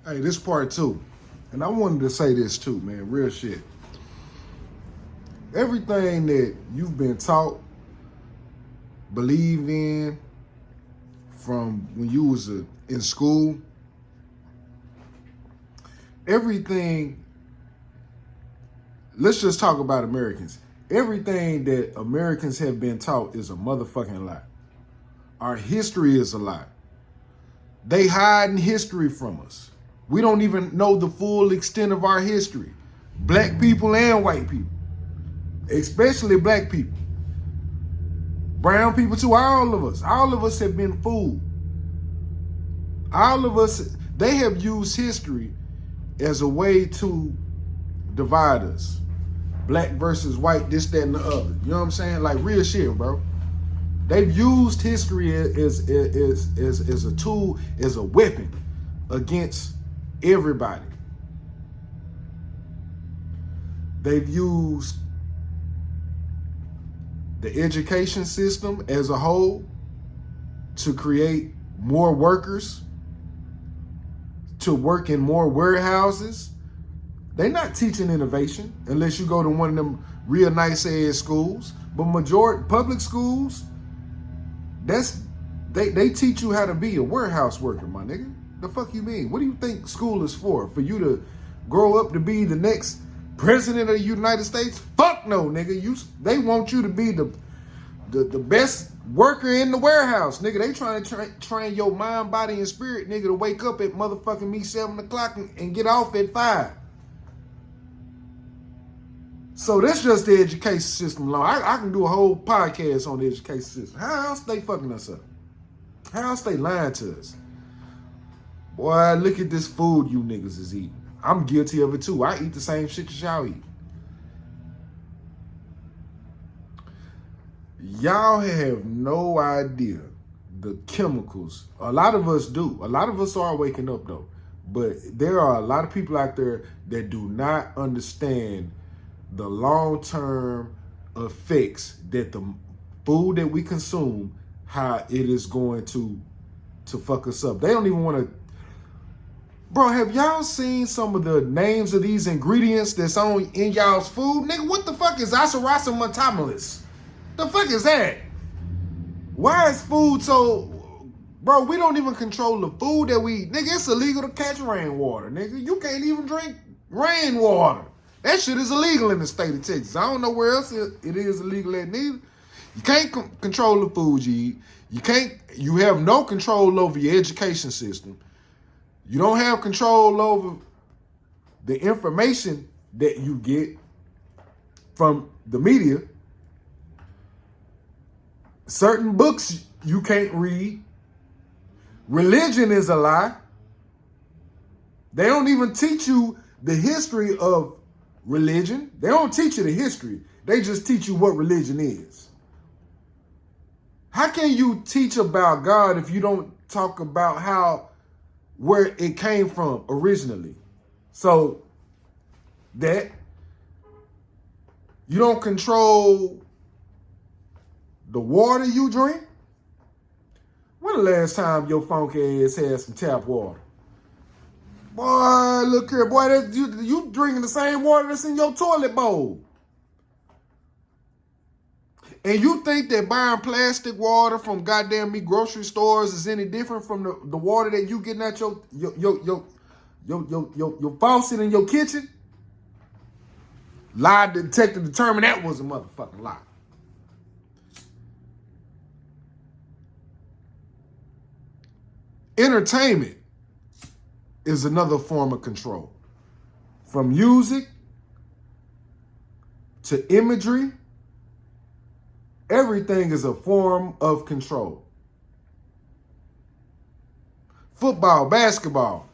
Hey, this part two. And I wanted to say this too, man. Real shit. Everything that you've been taught, believe in, from when you was in school, everything, let's just talk about Americans. Everything that Americans have been taught is a motherfucking lie. Our history is a lie. They hiding history from us. We don't even know the full extent of our history. Black people and white people. Especially black people. Brown people too, all of us. All of us have been fooled. All of us, they have used history as a way to divide us. Black versus white, this, that, and the other. You know what I'm saying? Like real shit, bro. They've used history as a tool, as a weapon against everybody. They've used the education system as a whole to create more workers, to work in more warehouses. They're not teaching innovation unless you go to one of them real nice ass schools. But majority public schools, they teach you how to be a warehouse worker, my nigga. The fuck you mean? What do you think school is for? For you to grow up to be the next president of the United States? Fuck no, nigga. They want you to be the best worker in the warehouse, nigga. They trying to train your mind, body, and spirit, nigga, to wake up at motherfucking me 7 o'clock and get off at 5. So that's just the education system alone. I can do a whole podcast on the education system. How else they fucking us up? How else they lying to us? Boy, look at this food you niggas is eating. I'm guilty of it too. I eat the same shit that y'all eat. Y'all have no idea the chemicals. A lot of us do. A lot of us are waking up though. But there are a lot of people out there that do not understand the long-term effects that the food that we consume, how it is going to fuck us up. They don't even want to. Bro, have y'all seen some of the names of these ingredients that's in y'all's food? Nigga, what the fuck is Acerasa montamolis? The fuck is that? Why is food so... Bro, we don't even control the food that we eat. Nigga, it's illegal to catch rainwater, nigga. You can't even drink rainwater. That shit is illegal in the state of Texas. I don't know where else it is illegal at neither. You can't control the food you eat. You have no control over your education system. You don't have control over the information that you get from the media. Certain books you can't read. Religion is a lie. They don't even teach you the history of religion. They don't teach you the history. They just teach you what religion is. How can you teach about God if you don't talk about where it came from originally? So that you don't control the water you drink. When the last time your funky ass had some tap water? Boy, look here, boy, you drinking the same water that's in your toilet bowl. And you think that buying plastic water from goddamn me grocery stores is any different from the water that you getting at your faucet in your kitchen? Lie detector determined that was a motherfucking lie. Entertainment is another form of control. From music to imagery, everything is a form of control. Football, basketball,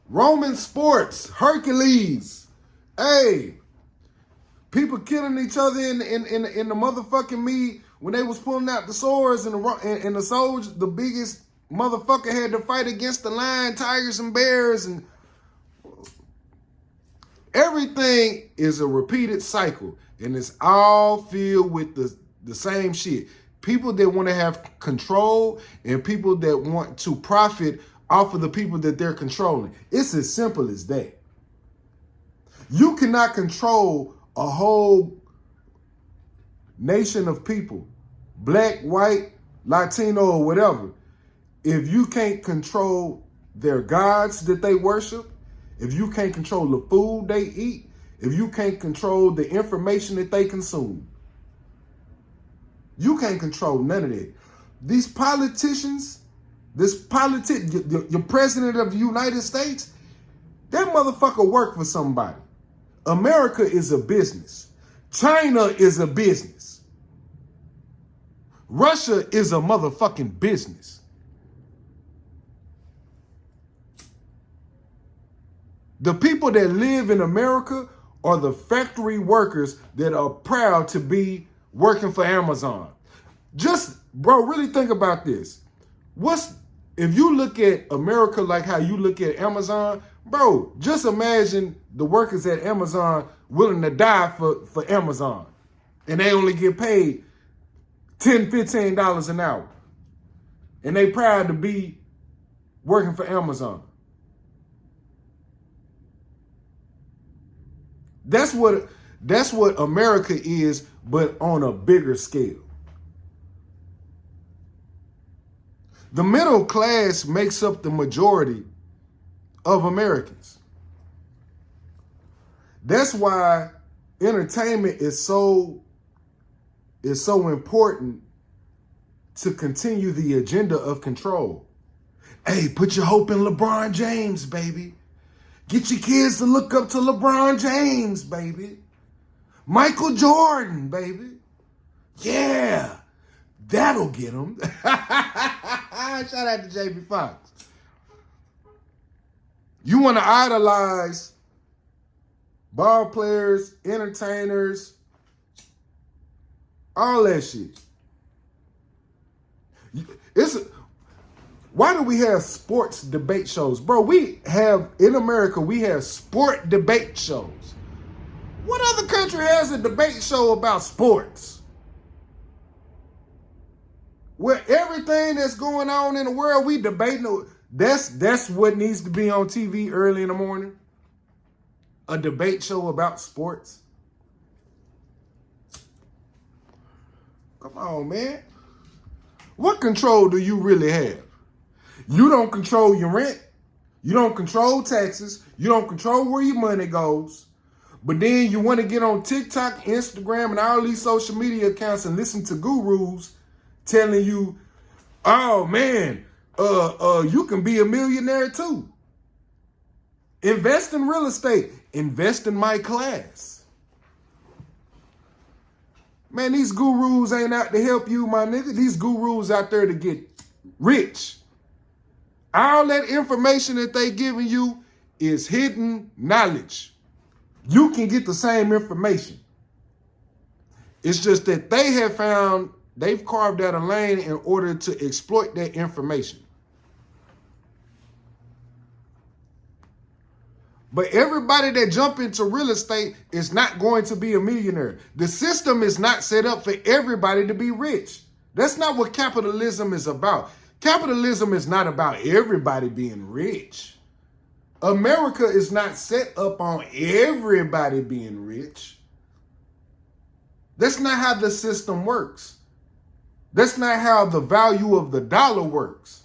Roman sports, Hercules. Hey, people killing each other in the motherfucking me when they was pulling out the swords and the soldiers, the biggest motherfucker had to fight against the lion, tigers, and bears, and everything is a repeated cycle, and it's all filled with the same shit. People that want to have control and people that want to profit off of the people that they're controlling. It's as simple as that. You cannot control a whole nation of people, black, white, Latino, or whatever, if you can't control their gods that they worship, if you can't control the food they eat, if you can't control the information that they consume. You can't control none of that. These politicians, your president of the United States, that motherfucker work for somebody. America is a business. China is a business. Russia is a motherfucking business. The people that live in America are the factory workers that are proud to be working for Amazon. Just, bro, really think about this. If you look at America like how you look at Amazon, bro, just imagine the workers at Amazon willing to die for Amazon. And they only get paid $10, $15 an hour. And they proud to be working for Amazon. That's what America is, but on a bigger scale. The middle class makes up the majority of Americans. That's why entertainment is so important to continue the agenda of control. Hey, put your hope in LeBron James, baby. Get your kids to look up to LeBron James, baby. Michael Jordan, baby. Yeah, that'll get them. Shout out to Jamie Foxx. You want to idolize ball players, entertainers, all that shit. Why do we have sports debate shows? Bro, in America, we have sport debate shows. What other country has a debate show about sports? Where everything that's going on in the world, we debating. That's what needs to be on TV early in the morning. A debate show about sports. Come on, man. What control do you really have? You don't control your rent. You don't control taxes. You don't control where your money goes. But then you want to get on TikTok, Instagram, and all these social media accounts and listen to gurus telling you, oh man, you can be a millionaire too. Invest in real estate. Invest in my class. Man, these gurus ain't out to help you, my nigga. These gurus out there to get rich. All that information that they giving you is hidden knowledge. You can get the same information. It's just that they've carved out a lane in order to exploit that information. But everybody that jump into real estate is not going to be a millionaire. The system is not set up for everybody to be rich. That's not what capitalism is about. Capitalism is not about everybody being rich. America is not set up on everybody being rich. That's not how the system works. That's not how the value of the dollar works.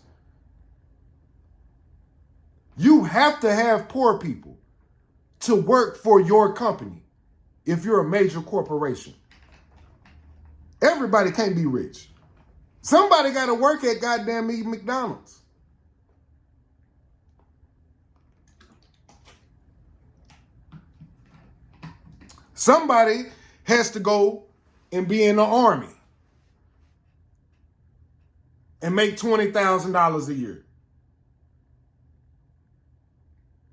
You have to have poor people to work for your company if you're a major corporation. Everybody can't be rich. Somebody got to work at goddamn McDonald's. Somebody has to go and be in the army and make $20,000 a year.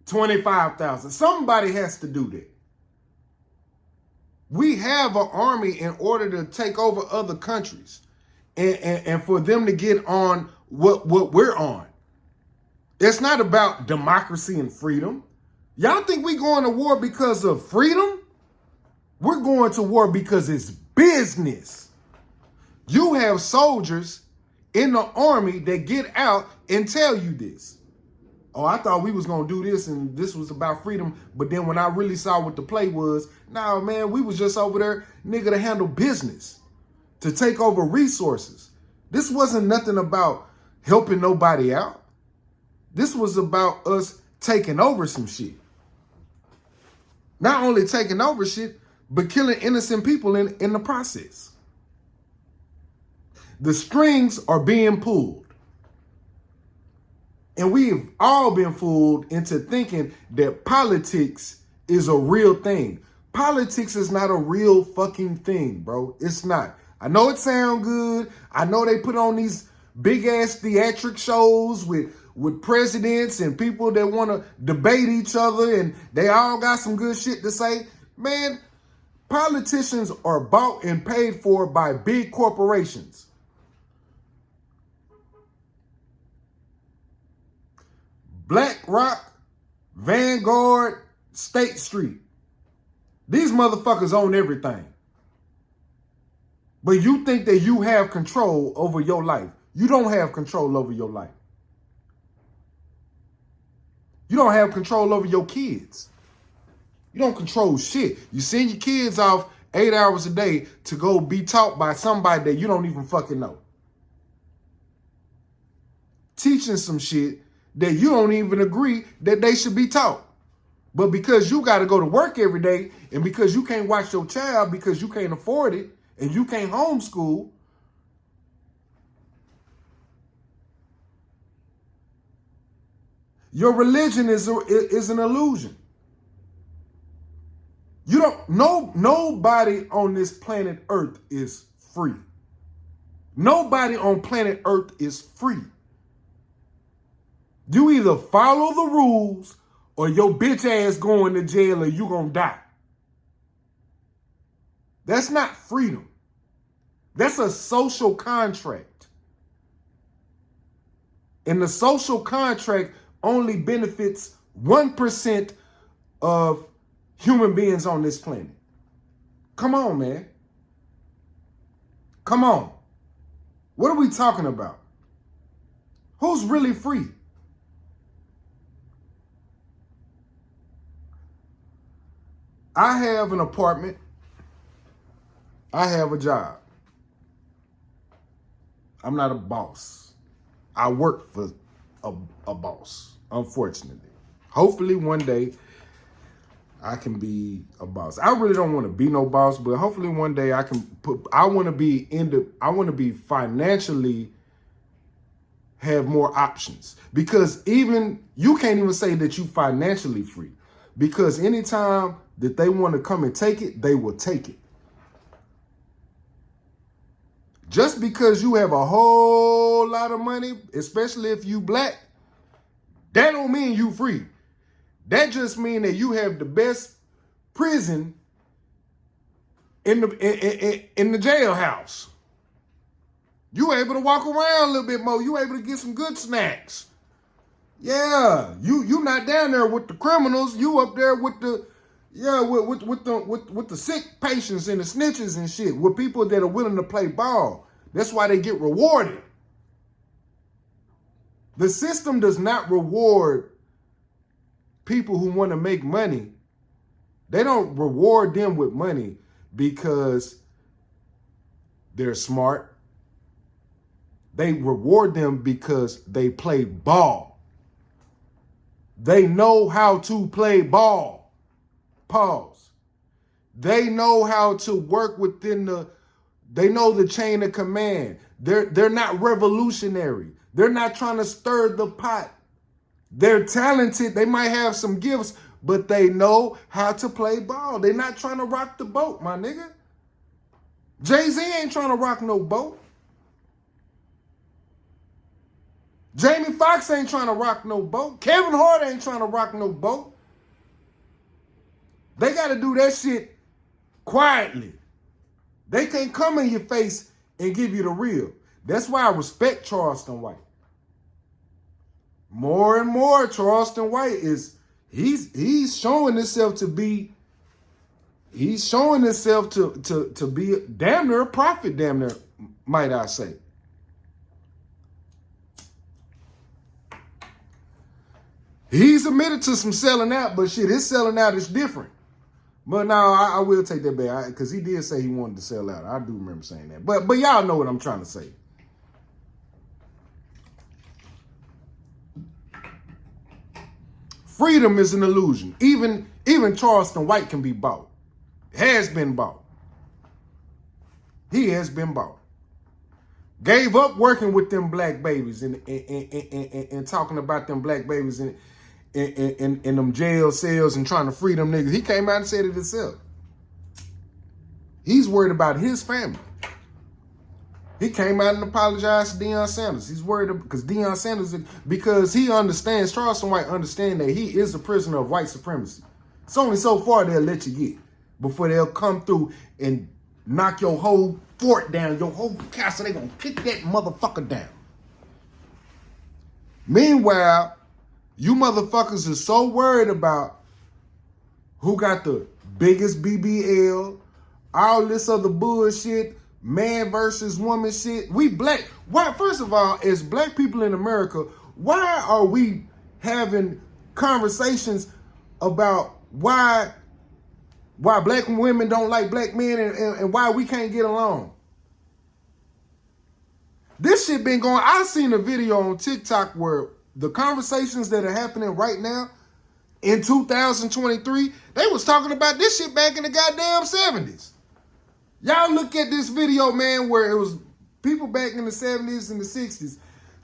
$25,000. Somebody has to do that. We have an army in order to take over other countries and for them to get on what we're on. It's not about democracy and freedom. Y'all think we going to war because of freedom? We're going to war because it's business. You have soldiers in the army that get out and tell you this. Oh, I thought we was gonna do this and this was about freedom. But then when I really saw what the play was, nah, man, we was just over there, nigga, to handle business, to take over resources. This wasn't nothing about helping nobody out. This was about us taking over some shit. Not only taking over shit, but killing innocent people in the process. The strings are being pulled. And we've all been fooled into thinking that politics is a real thing. Politics is not a real fucking thing, bro. It's not. I know it sounds good. I know they put on these big ass theatric shows with presidents and people that want to debate each other, and they all got some good shit to say. Man, politicians are bought and paid for by big corporations. BlackRock, Vanguard, State Street. These motherfuckers own everything. But you think that you have control over your life. You don't have control over your life. You don't have control over your kids. You don't control shit. You send your kids off 8 hours a day to go be taught by somebody that you don't even fucking know. Teaching some shit that you don't even agree that they should be taught. But because you got to go to work every day, and because you can't watch your child because you can't afford it, and you can't homeschool, your religion is an illusion. Nobody on this planet Earth is free. Nobody on planet Earth is free. You either follow the rules or your bitch ass going to jail or you gonna die. That's not freedom. That's a social contract. And the social contract only benefits 1% of human beings on this planet. Come on, man. Come on. What are we talking about? Who's really free? I have an apartment. I have a job. I'm not a boss. I work for a boss, unfortunately. Hopefully one day I can be a boss. I really don't want to be no boss, but hopefully one day I want to be financially have more options, because even you can't even say that you financially free, because anytime that they want to come and take it, they will take it. Just because you have a whole lot of money, especially if you black, that don't mean you free. That just means that you have the best prison in the jailhouse. You able to walk around a little bit more. You able to get some good snacks. Yeah, you not down there with the criminals. You up there with the with the sick patients and the snitches and shit, with people that are willing to play ball. That's why they get rewarded. The system does not reward people who want to make money. They don't reward them with money because they're smart. They reward them because they play ball. They know how to play ball. Pause. They know how to work they know the chain of command. They're not revolutionary. They're not trying to stir the pot. They're talented. They might have some gifts, but they know how to play ball. They're not trying to rock the boat, my nigga. Jay-Z ain't trying to rock no boat. Jamie Foxx ain't trying to rock no boat. Kevin Hart ain't trying to rock no boat. They got to do that shit quietly. They can't come in your face and give you the real. That's why I respect Charleston White. More and more, Charleston White he's showing himself to be to be damn near a prophet, damn near, might I say. He's admitted to some selling out, but shit, his selling out is different. But no, I will take that back because he did say he wanted to sell out. I do remember saying that. But y'all know what I'm trying to say. Freedom is an illusion. Even Charleston White can be bought. Has been bought. He has been bought. Gave up working with them black babies and talking about them black babies in them jail cells and trying to free them niggas. He came out and said it himself. He's worried about his family. He came out and apologized to Deion Sanders. He's worried because Deion Sanders, because he understands, Charleston White understands that he is a prisoner of white supremacy. It's only so far they'll let you get before they'll come through and knock your whole fort down, your whole castle. They're going to kick that motherfucker down. Meanwhile, you motherfuckers are so worried about who got the biggest BBL, all this other bullshit, man versus woman shit. We black. Why? First of all, as black people in America, why are we having conversations about why black women don't like black men and why we can't get along? This shit been going. I seen a video on TikTok where the conversations that are happening right now in 2023, they was talking about this shit back in the goddamn 70s. Y'all look at this video, man, where it was people back in the 70s and the 60s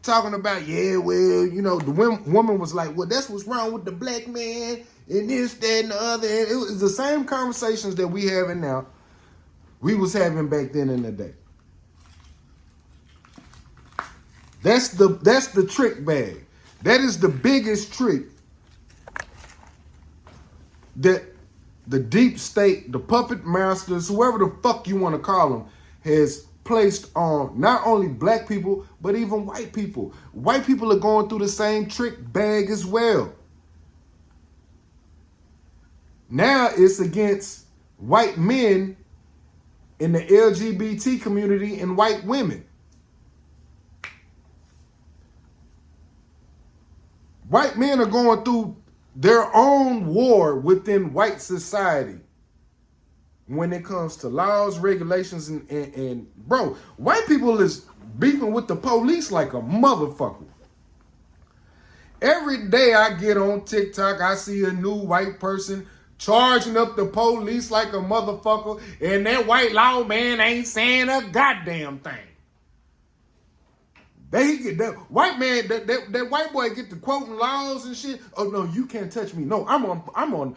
talking about, yeah, well, you know, the woman was like, well, that's what's wrong with the black man and this, that, and the other. And it was the same conversations that we having now, we was having back then in the day. That's the trick bag. That is the biggest trick that the deep state, the puppet masters, whoever the fuck you want to call them, has placed on not only black people, but even white people. White people are going through the same trick bag as well. Now it's against white men in the LGBT community and white women. White men are going through their own war within white society when it comes to laws, regulations, and bro, white people is beefing with the police like a motherfucker. Every day I get on TikTok, I see a new white person charging up the police like a motherfucker, and that white lawman ain't saying a goddamn thing. They get that white man, that white boy get to quoting laws and shit. Oh no, you can't touch me. No, I'm on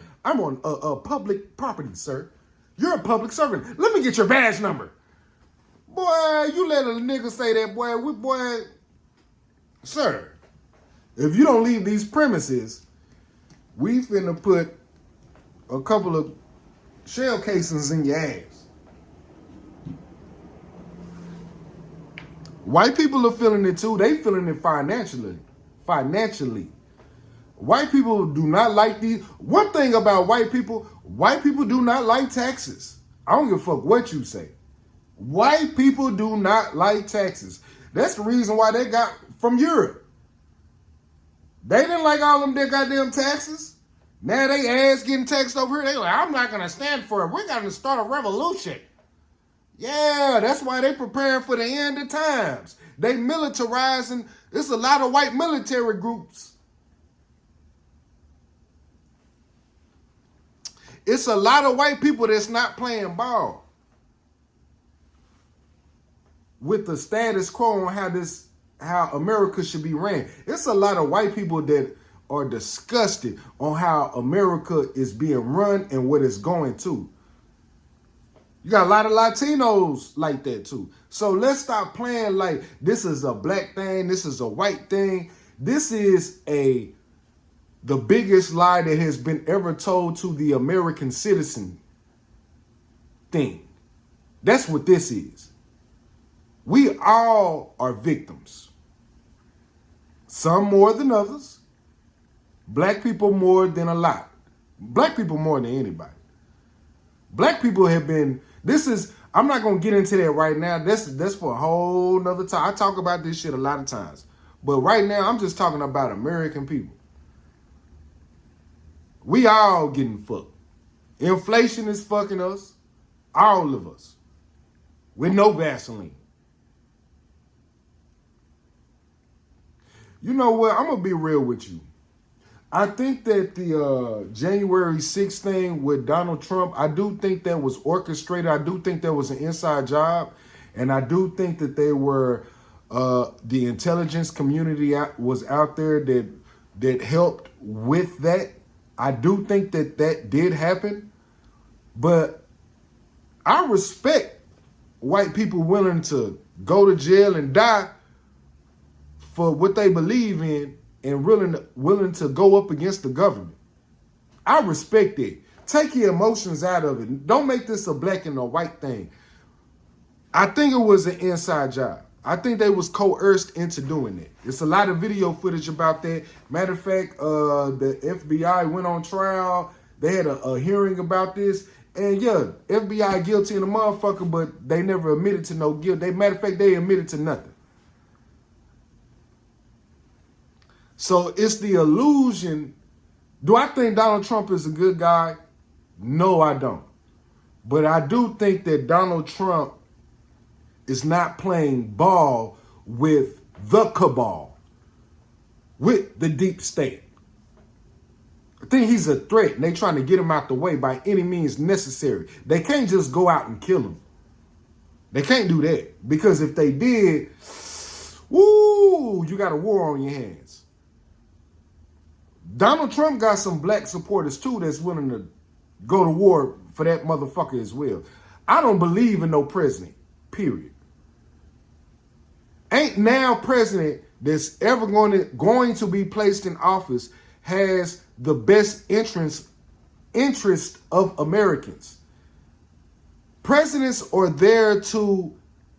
public property, sir. You're a public servant. Let me get your badge number. Boy, you let a nigga say that, boy, sir. If you don't leave these premises, we finna put a couple of shell casings in your ass. White people are feeling it too. They feeling it financially. White people do not like these. One thing about white people do not like taxes. I don't give a fuck what you say. White people do not like taxes. That's the reason why they got from Europe. They didn't like all them their goddamn taxes. Now they ass getting taxed over here. They like, I'm not going to stand for it. We're going to start a revolution. Yeah, that's why they preparing for the end of times. They militarizing. There's a lot of white military groups. It's a lot of white people that's not playing ball with the status quo on how America should be ran. It's a lot of white people that are disgusted on how America is being run and what it's going to. You got a lot of Latinos like that too. So let's stop playing like this is a black thing, this is a white thing. This is the biggest lie that has been ever told to the American citizen thing. That's what this is. We all are victims. Some more than others. Black people more than a lot. Black people more than anybody. Black people have been, I'm not going to get into that right now. That's for a whole nother time. I talk about this shit a lot of times. But right now, I'm just talking about American people. We all getting fucked. Inflation is fucking us. All of us. With no Vaseline. You know what? I'm going to be real with you. I think that the January 6th thing with Donald Trump, I do think that was orchestrated. I do think that was an inside job. And I do think that they were, the intelligence community was out there that helped with that. I do think that that did happen. But I respect white people willing to go to jail and die for what they believe in and willing to go up against the government. I respect it. Take your emotions out of it. Don't make this a black and a white thing. I think it was an inside job. I think they was coerced into doing it. It's a lot of video footage about that. Matter of fact, the FBI went on trial. They had a hearing about this. And yeah, FBI guilty in a motherfucker, but they never admitted to no guilt. Matter of fact, they admitted to nothing. So it's the illusion. Do I think Donald Trump is a good guy? No, I don't. But I do think that Donald Trump is not playing ball with the cabal, with the deep state. I think he's a threat, and they're trying to get him out the way by any means necessary. They can't just go out and kill him. They can't do that, because if they did, woo, you got a war on your hands. Donald Trump got some black supporters too that's willing to go to war for that motherfucker as well. I don't believe in no president, period. Ain't now president that's ever going to be placed in office has the best interest of Americans. Presidents are there to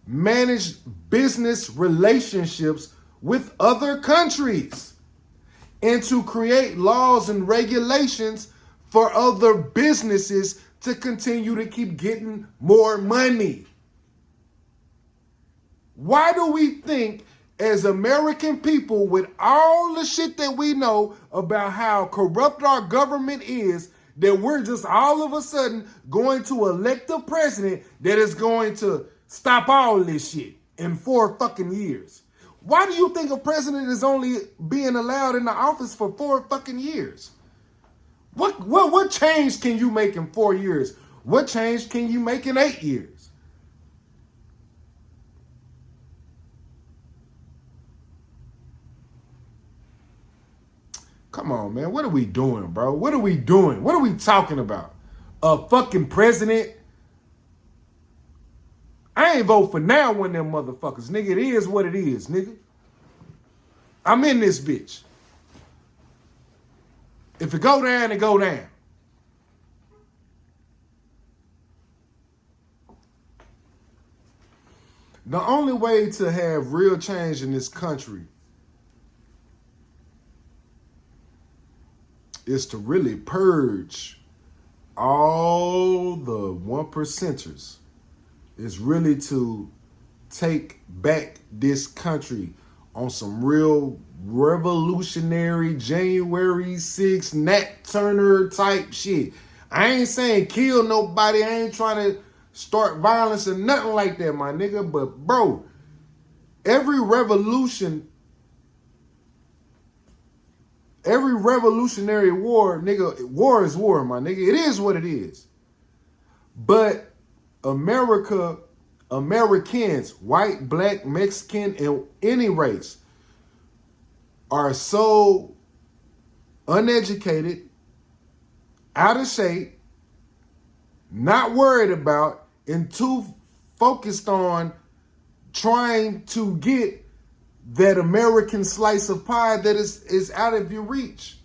manage business relationships with other countries and to create laws and regulations for other businesses to continue to keep getting more money. Why do we think, as American people, with all the shit that we know about how corrupt our government is, that we're just all of a sudden going to elect a president that is going to stop all this shit in 4 fucking years? Why do you think a president is only being allowed in the office for 4 fucking years? What change can you make in 4 years? What change can you make in 8 years? Come on, man. What are we doing, bro? What are we doing? What are we talking about? A fucking president? I ain't vote for now one of them motherfuckers. Nigga, it is what it is, nigga. I'm in this bitch. If it go down, it go down. The only way to have real change in this country is to really purge all the 1%ers. Is really to take back this country on some real revolutionary January 6th Nat Turner type shit. I ain't saying kill nobody. I ain't trying to start violence or nothing like that, my nigga. But bro, every revolutionary war, nigga, war is war, my nigga. It is what it is. But Americans, white, black, Mexican, and any race, are so uneducated, out of shape, not worried about, and too focused on trying to get that American slice of pie that is out of your reach.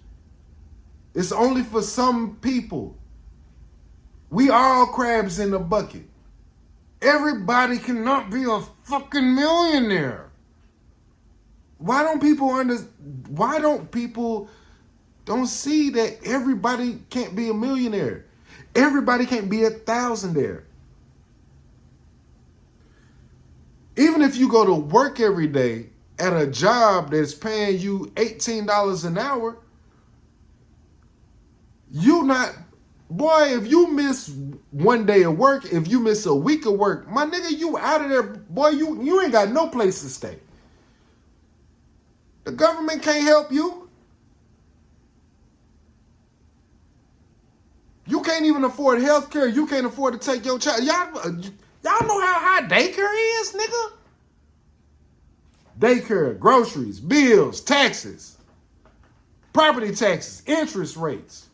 It's only for some people. We all crabs in the bucket. Everybody cannot be a fucking millionaire. Why don't people don't see that everybody can't be a millionaire? Everybody can't be a thousandaire. Even if you go to work every day at a job that's paying you $18 an hour, You not, boy, if you miss one day of work, if you miss a week of work, my nigga, you out of there, boy, you ain't got no place to stay. The government can't help you. You can't even afford health care. You can't afford to take your child. Y'all know how high daycare is, nigga? Daycare, groceries, bills, taxes, property taxes, interest rates.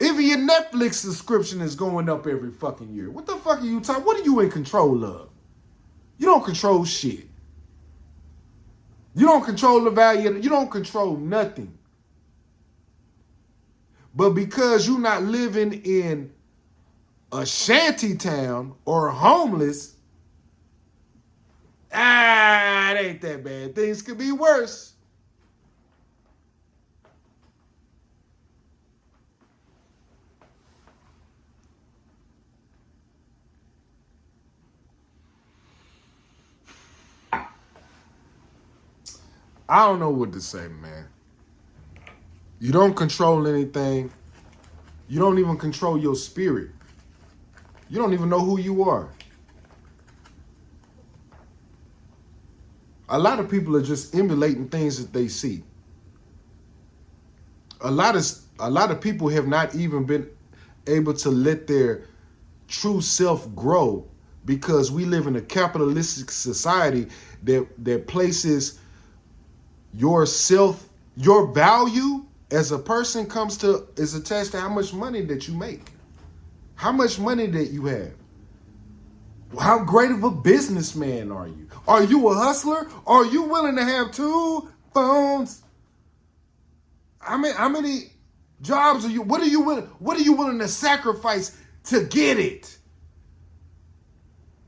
Even your Netflix subscription is going up every fucking year. What the fuck are you talking? What are you in control of? You don't control shit. You don't control the value. You don't control nothing. But because you're not living in a shanty town or homeless, it ain't that bad. Things could be worse. I don't know what to say, man. You don't control anything. You don't even control your spirit. You don't even know who you are. A lot of people are just emulating things that they see. A lot of people have not even been able to let their true self grow because we live in a capitalistic society that places your value as a person is attached to how much money that you make, how much money that you have. How great of a businessman are you? Are you a hustler? Are you willing to have 2 phones? How many jobs are you? What are you willing to sacrifice to get it?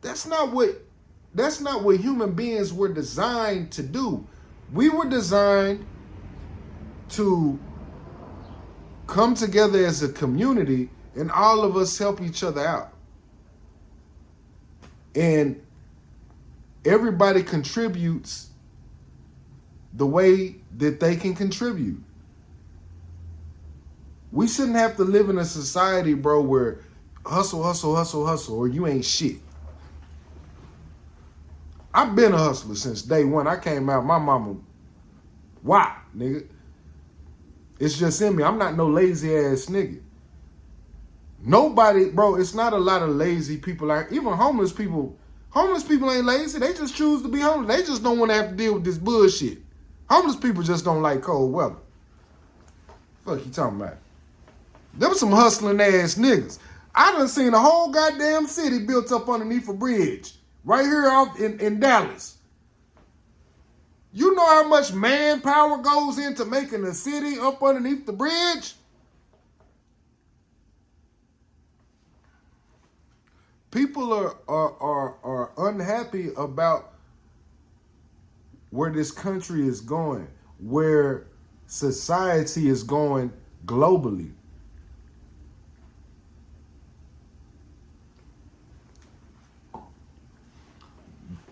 That's not what human beings were designed to do. We were designed to come together as a community and all of us help each other out. And everybody contributes the way that they can contribute. We shouldn't have to live in a society, bro, where hustle, or you ain't shit. I've been a hustler since day one. I came out, my mama, why, nigga? It's just in me. I'm not no lazy ass nigga. Nobody, bro, it's not a lot of lazy people out. Even homeless people ain't lazy. They just choose to be homeless. They just don't want to have to deal with this bullshit. Homeless people just don't like cold weather. Fuck you talking about? There was some hustling ass niggas. I done seen a whole goddamn city built up underneath a bridge. Right here off in Dallas. You know how much manpower goes into making a city up underneath the bridge? People are unhappy about where this country is going, where society is going globally.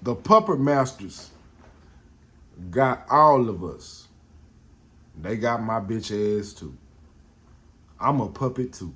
The puppet masters got all of us. They got my bitch ass too. I'm a puppet too.